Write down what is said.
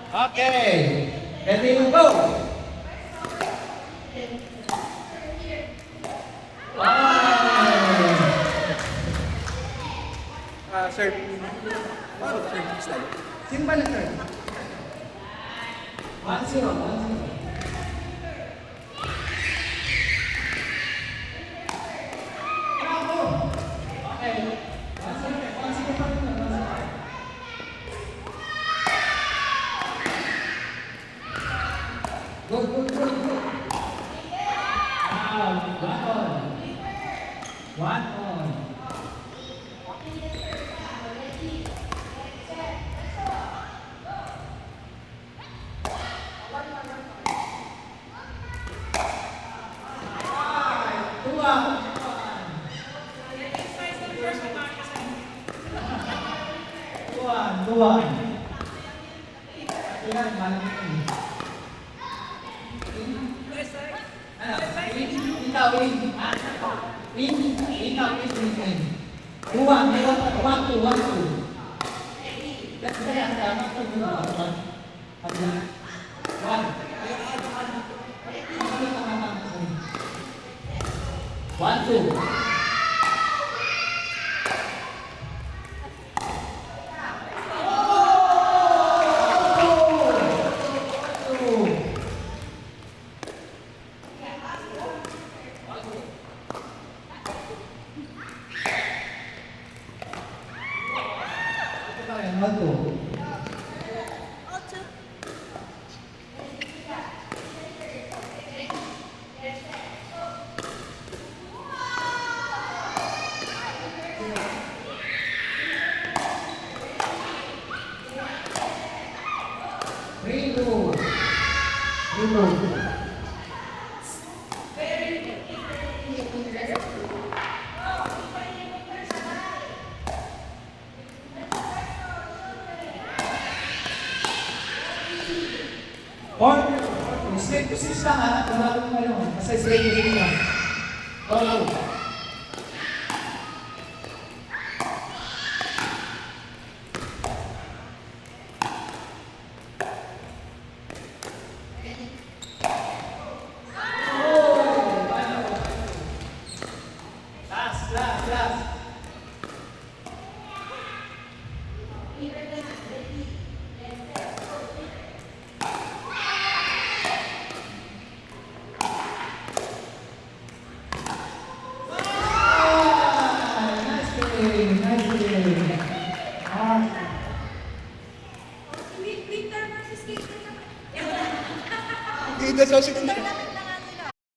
Okay. Ready to go. Sir, paano sir? Style? Sino ba nag-turn? 1-0. 1-0. Go, go, go, go. One on. Two out. Two on. Ilan, malamit ko eh. Ikaw, One, two. That's the One, two. One, two. Three, two. Or, stay to six lang ha, tumalo mo yun. Kasi stay to six lang. Go. Last. Hindi, that's all.